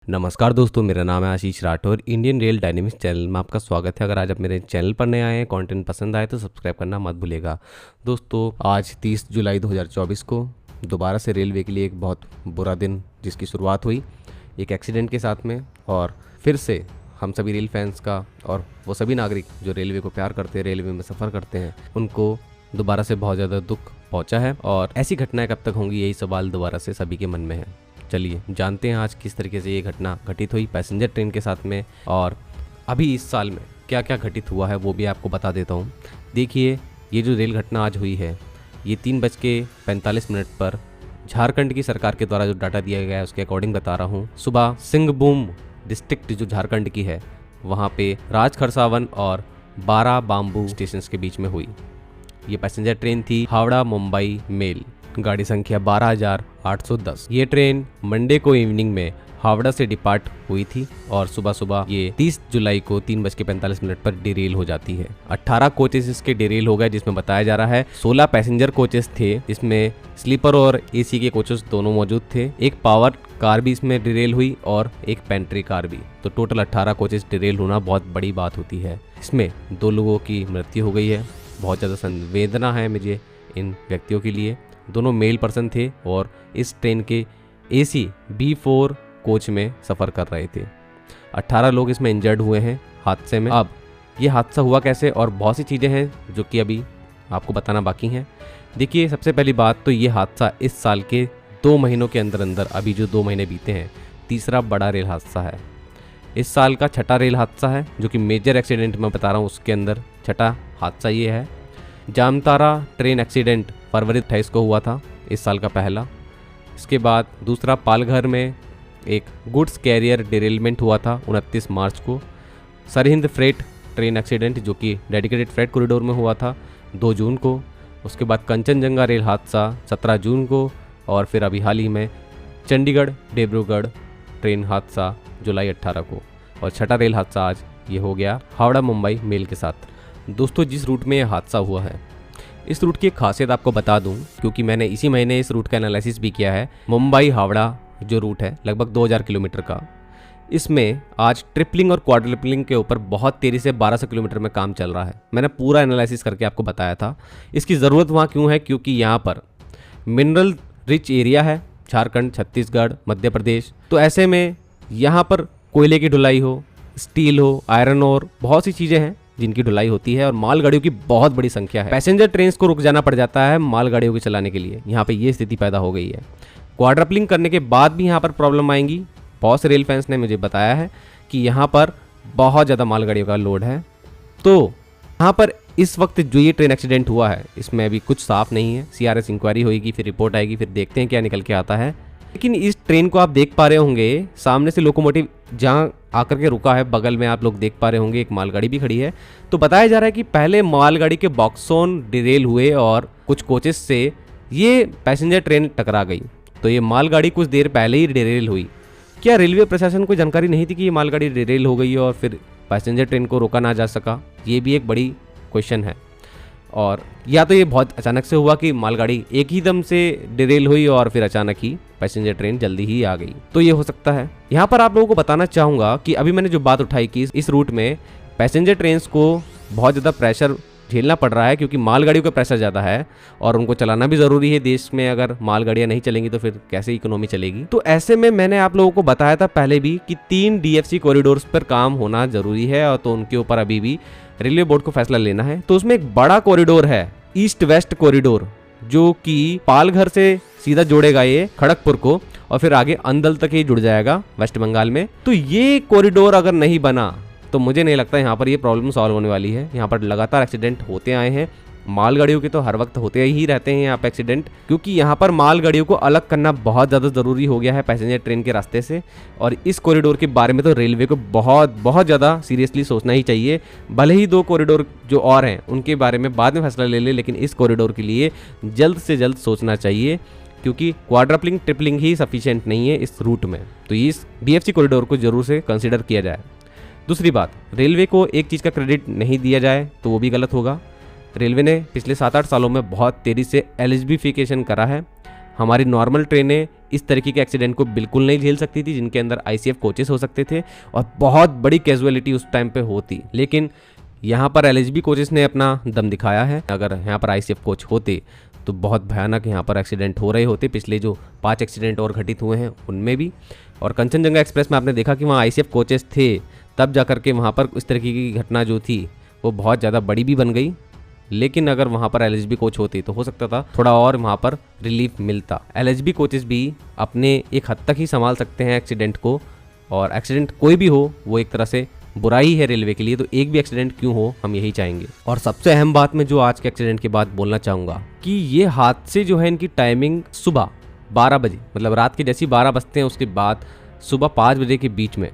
नमस्कार दोस्तों, मेरा नाम है Ashish Rathore. Indian rail dynamics channel में आपका स्वागत है। अगर आज आप मेरे चैनल पर नए आए हैं, कंटेंट पसंद आए तो सब्सक्राइब करना मत भूलिएगा। दोस्तों, आज 30 जुलाई 2024 को दोबारा से रेलवे के लिए एक बहुत बुरा दिन जिसकी शुरुआत हुई एक एक्सीडेंट के साथ में, और फिर से हम सभी रेल फैंस का और वो सभी नागरिक जो रेलवे को प्यार करते हैं, रेलवे में सफ़र करते हैं, उनको दोबारा से बहुत ज़्यादा दुख पहुँचा है। और ऐसी घटनाएँ कब तक होंगी, यही सवाल दोबारा से सभी के मन में है। चलिए जानते हैं आज किस तरीके से ये घटना घटित हुई पैसेंजर ट्रेन के साथ में, और अभी इस साल में क्या क्या घटित हुआ है वो भी आपको बता देता हूँ। देखिए, ये जो रेल घटना आज हुई है, ये 3:45 पर झारखंड की सरकार के द्वारा जो डाटा दिया गया है उसके अकॉर्डिंग बता रहा हूँ। सुबह सिंहभूम डिस्ट्रिक्ट जो झारखंड की है, वहाँ पे राजखरसावन और बारा बाम्बू स्टेशन के बीच में हुई। ये पैसेंजर ट्रेन थी हावड़ा मुंबई मेल, गाड़ी संख्या 12,810। ये ट्रेन मंडे को इवनिंग में हावड़ा से डिपार्ट हुई थी और सुबह सुबह ये 30 जुलाई को 3:45 पर डिरेल हो जाती है। 18 कोचेस इसके डिरेल हो गए, जिसमें बताया जा रहा है 16 पैसेंजर कोचेस थे, जिसमें स्लीपर और एसी के कोचेस दोनों मौजूद थे। एक पावर कार भी इसमें डिरेल हुई और एक पेंट्री कार भी। तो टोटल 18 कोचेस डिरेल होना बहुत बड़ी बात होती है। इसमें 2 लोगों की मृत्यु हो गई है। बहुत ज़्यादा संवेदना है मुझे इन व्यक्तियों के लिए। दोनों मेल पर्सन थे और इस ट्रेन के एसी B4 कोच में सफ़र कर रहे थे। 18 लोग इसमें इंजर्ड हुए हैं हादसे में। अब ये हादसा हुआ कैसे, और बहुत सी चीज़ें हैं जो कि अभी आपको बताना बाकी हैं। देखिए, सबसे पहली बात तो ये हादसा इस साल के 2 महीनों के अंदर अंदर, अभी जो 2 महीने बीते हैं, तीसरा बड़ा रेल हादसा है। इस साल का छठा रेल हादसा है, जो कि मेजर एक्सीडेंट मैं बता रहा हूँ उसके अंदर छठा हादसा ये है। जामतारा ट्रेन एक्सीडेंट फरवरी 28 को हुआ था, इस साल का पहला। इसके बाद दूसरा पालघर में एक गुड्स कैरियर डिरेलमेंट हुआ था 29 मार्च को। सरहिंद फ्रेट ट्रेन एक्सीडेंट जो कि डेडिकेटेड फ्रेट कॉरिडोर में हुआ था 2 जून को। उसके बाद कंचनजंगा रेल हादसा 17 जून को, और फिर अभी हाल ही में चंडीगढ़ डिब्रूगढ़ ट्रेन हादसा जुलाई 18 को। और छठा रेल हादसा आज ये हो गया हावड़ा मुंबई मेल के साथ। दोस्तों, जिस रूट में यह हादसा हुआ है, इस रूट की एक खासियत आपको बता दूं, क्योंकि मैंने इसी महीने इस रूट का एनालिसिस भी किया है। मुंबई हावड़ा जो रूट है लगभग 2000 किलोमीटर का, इसमें आज ट्रिपलिंग और क्वाड्रिपलिंग के ऊपर बहुत तेज़ी से 1200 किलोमीटर में काम चल रहा है। मैंने पूरा एनालिसिस करके आपको बताया था। इसकी ज़रूरत वहाँ क्यों है, क्योंकि यहाँ पर मिनरल रिच एरिया है, झारखंड, छत्तीसगढ़, मध्य प्रदेश। तो ऐसे में यहाँ पर कोयले की ढुलाई हो, स्टील हो, आयरन और बहुत सी चीज़ें हैं जिनकी ढुलाई होती है, और मालगाड़ियों की बहुत बड़ी संख्या है। पैसेंजर ट्रेन को रुक जाना पड़ जाता है मालगाड़ियों को चलाने के लिए। यहाँ पे ये स्थिति पैदा हो गई है। क्वाड्रपलिंग करने के बाद भी यहाँ पर प्रॉब्लम आएंगी। बहुत से रेल फैंस ने मुझे बताया है कि यहाँ पर बहुत ज़्यादा मालगाड़ियों का लोड है। तो यहाँ पर इस वक्त जो ये ट्रेन एक्सीडेंट हुआ है, इसमें अभी कुछ साफ नहीं है। CRS इंक्वायरी होगी, फिर रिपोर्ट आएगी, फिर देखते हैं क्या निकल के आता है। लेकिन इस ट्रेन को आप देख पा रहे होंगे, सामने से लोकोमोटिव जहाँ आकर के रुका है, बगल में आप लोग देख पा रहे होंगे एक मालगाड़ी भी खड़ी है। तो बताया जा रहा है कि पहले मालगाड़ी के बॉक्सोन डिरेल हुए और कुछ कोचेस से ये पैसेंजर ट्रेन टकरा गई। तो ये मालगाड़ी कुछ देर पहले ही डिरेल हुई। क्या रेलवे प्रशासन को जानकारी नहीं थी कि ये मालगाड़ी डिरेल हो गई और फिर पैसेंजर ट्रेन को रोका ना जा सका? ये भी एक बड़ी क्वेश्चन है। और या तो ये बहुत अचानक से हुआ कि मालगाड़ी एक ही दम से डिरेल हुई और फिर अचानक ही पैसेंजर ट्रेन जल्दी ही आ गई, तो ये हो सकता है। यहाँ पर आप लोगों को बताना चाहूँगा कि अभी मैंने जो बात उठाई कि इस रूट में पैसेंजर ट्रेन को बहुत ज़्यादा प्रेशर झेलना पड़ रहा है, क्योंकि मालगाड़ियों का प्रेशर ज़्यादा है और उनको चलाना भी ज़रूरी है। देश में अगर मालगाड़ियाँ नहीं चलेंगी तो फिर कैसे इकोनॉमी चलेगी। तो ऐसे में मैंने आप लोगों को बताया था पहले भी कि 3 DFC कॉरिडोर्स पर काम होना ज़रूरी है, और तो उनके ऊपर अभी भी रेलवे बोर्ड को फैसला लेना है। तो उसमें एक बड़ा कॉरिडोर है ईस्ट वेस्ट कॉरिडोर, जो कि पालघर से सीधा जोड़ेगा ये खड़गपुर को, और फिर आगे अंदल तक ही जुड़ जाएगा वेस्ट बंगाल में। तो ये कॉरिडोर अगर नहीं बना तो मुझे नहीं लगता यहाँ पर ये प्रॉब्लम सॉल्व होने वाली है। यहाँ पर लगातार एक्सीडेंट होते आए हैं। मालगाड़ियों के तो हर वक्त होते ही रहते हैं यहाँ पे एक्सीडेंट, क्योंकि यहाँ पर मालगाड़ियों को अलग करना बहुत ज़्यादा ज़रूरी हो गया है पैसेंजर ट्रेन के रास्ते से। और इस कॉरिडोर के बारे में तो रेलवे को बहुत ज़्यादा सीरियसली सोचना ही चाहिए। भले ही 2 कॉरिडोर जो और हैं उनके बारे में बाद में फैसला ले ले, लेकिन इस कॉरिडोर के लिए जल्द से जल्द सोचना चाहिए, क्योंकि क्वाड्रपलिंग ट्रिपलिंग ही सफिशिएंट नहीं है इस रूट में। तो इस BFC कॉरिडोर को जरूर से कंसिडर किया जाए। दूसरी बात, रेलवे को एक चीज़ का क्रेडिट नहीं दिया जाए तो वो भी गलत होगा। रेलवे ने पिछले 7-8 सालों में बहुत तेज़ी से एलिजिबिफिकेशन करा है। हमारी नॉर्मल ट्रेनें इस तरीके के एक्सीडेंट को बिल्कुल नहीं झेल सकती थी, जिनके अंदर ICF कोचेस हो सकते थे और बहुत बड़ी कैजुअलिटी उस टाइम पे होती। लेकिन यहाँ पर LHB कोचेस ने अपना दम दिखाया है। अगर यहाँ पर ICF कोच होते तो बहुत भयानक यहाँ पर एक्सीडेंट हो रहे होते। पिछले जो 5 एक्सीडेंट और घटित हुए हैं उनमें भी, और कंचनजंगा एक्सप्रेस में आपने देखा कि वहाँ ICF कोचेस थे, तब जा कर के वहाँ पर इस तरीके की घटना जो थी वो बहुत ज़्यादा बड़ी भी बन गई। लेकिन अगर वहाँ पर LHB कोच होते तो हो सकता था थोड़ा और वहाँ पर रिलीफ मिलता। LHB कोचेस भी अपने एक हद तक ही संभाल सकते हैं एक्सीडेंट को, और एक्सीडेंट कोई भी हो वो एक तरह से बुराई है रेलवे के लिए, तो एक भी एक्सीडेंट क्यों हो हम यही चाहेंगे। और सबसे अहम बात मैं जो आज के एक्सीडेंट के बाद बोलना चाहूँगा कि ये हादसे जो है इनकी टाइमिंग सुबह 12 बजे, मतलब रात के जैसी 12 बजते हैं उसके बाद सुबह 5 बजे के बीच में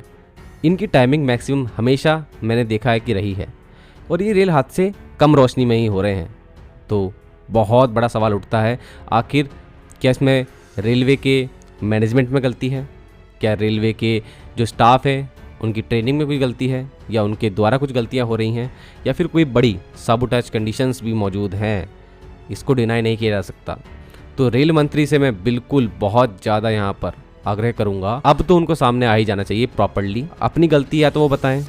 इनकी टाइमिंग मैक्सिमम हमेशा मैंने देखा है कि रही है। और ये रेल हादसे कम रोशनी में ही हो रहे हैं, तो बहुत बड़ा सवाल उठता है, आखिर क्या इसमें रेलवे के मैनेजमेंट में गलती है, क्या रेलवे के जो स्टाफ है उनकी ट्रेनिंग में कोई गलती है, या उनके द्वारा कुछ गलतियां हो रही हैं, या फिर कोई बड़ी साबोटेज कंडीशंस भी मौजूद हैं। इसको डिनाई नहीं किया जा सकता। तो रेल मंत्री से मैं बिल्कुल बहुत ज़्यादा यहाँ पर आग्रह करूँगा, अब तो उनको सामने आ ही जाना चाहिए प्रॉपर्ली। अपनी गलती या तो वो बताएं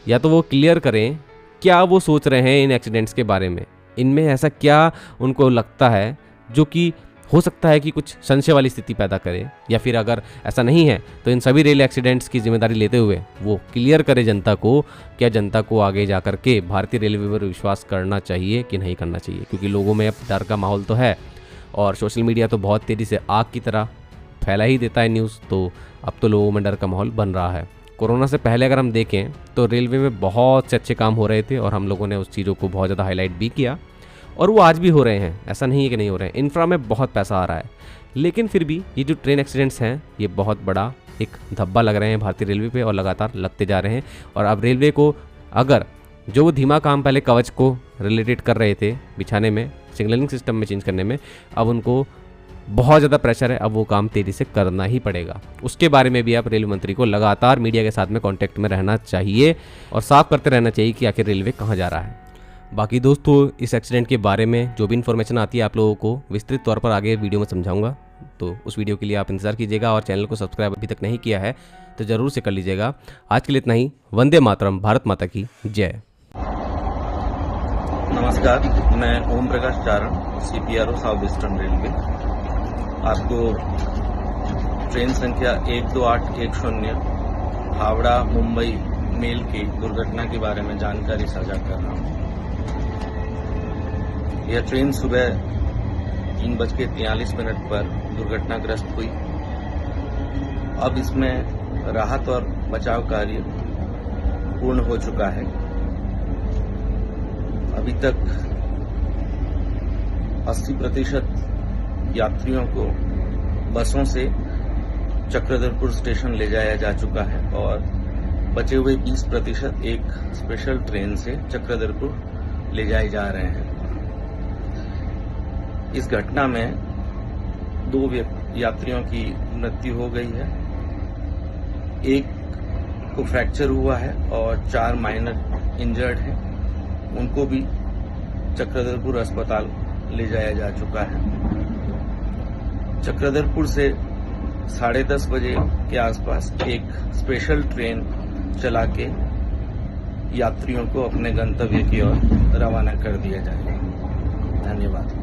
या तो वो क्लियर करें क्या वो सोच रहे हैं इन एक्सीडेंट्स के बारे में, इनमें ऐसा क्या उनको लगता है जो कि हो सकता है कि कुछ संशय वाली स्थिति पैदा करे, या फिर अगर ऐसा नहीं है तो इन सभी रेल एक्सीडेंट्स की जिम्मेदारी लेते हुए वो क्लियर करे जनता को, क्या जनता को आगे जा कर के भारतीय रेलवे पर विश्वास करना चाहिए कि नहीं करना चाहिए। क्योंकि लोगों में अब डर का माहौल तो है, और सोशल मीडिया तो बहुत तेज़ी से आग की तरह फैला ही देता है न्यूज़, तो अब तो लोगों में डर का माहौल बन रहा है। कोरोना से पहले अगर हम देखें तो रेलवे में बहुत से अच्छे काम हो रहे थे और हम लोगों ने उस चीज़ों को बहुत ज़्यादा हाईलाइट भी किया, और वो आज भी हो रहे हैं, ऐसा नहीं है कि नहीं हो रहे हैं। इंफ्रा में बहुत पैसा आ रहा है, लेकिन फिर भी ये जो ट्रेन एक्सीडेंट्स हैं ये बहुत बड़ा एक धब्बा लग रहे हैं भारतीय रेलवे पे, और लगातार लगते जा रहे हैं। और अब रेलवे को अगर जो वो धीमा काम पहले कवच को रिलेटेड कर रहे थे बिछाने में, सिग्नलिंग सिस्टम में चेंज करने में, अब उनको बहुत ज़्यादा प्रेशर है, अब वो काम तेज़ी से करना ही पड़ेगा। उसके बारे में भी आप रेल मंत्री को लगातार मीडिया के साथ में कांटेक्ट में रहना चाहिए और साफ करते रहना चाहिए कि आखिर रेलवे कहाँ जा रहा है। बाकी दोस्तों, इस एक्सीडेंट के बारे में जो भी इन्फॉर्मेशन आती है आप लोगों को विस्तृत तौर पर आगे वीडियो में समझाऊंगा, तो उस वीडियो के लिए आप इंतजार कीजिएगा, और चैनल को सब्सक्राइब अभी तक नहीं किया है तो ज़रूर से कर लीजिएगा। आज के लिए इतना ही। वंदे मातरम, भारत माता की जय। नमस्कार, मैं ओम प्रकाश चारण, CPRO साउथ ईस्टर्न रेलवे। आपको ट्रेन संख्या 12810 हावड़ा मुंबई मेल की दुर्घटना के बारे में जानकारी साझा कर रहा हूँ। यह ट्रेन सुबह 3:43 पर दुर्घटनाग्रस्त हुई। अब इसमें राहत और बचाव कार्य पूर्ण हो चुका है। अभी तक 80% यात्रियों को बसों से चक्रधरपुर स्टेशन ले जाया जा चुका है, और बचे हुए 20% एक स्पेशल ट्रेन से चक्रधरपुर ले जाए जा रहे हैं। इस घटना में 2 यात्रियों की मृत्यु हो गई है, एक को फ्रैक्चर हुआ है और 4 माइनर इंजर्ड हैं। उनको भी चक्रधरपुर अस्पताल ले जाया जा चुका है। चक्रधरपुर से 10:30 बजे के आसपास एक स्पेशल ट्रेन चला के यात्रियों को अपने गंतव्य की ओर रवाना कर दिया जाएगा। धन्यवाद।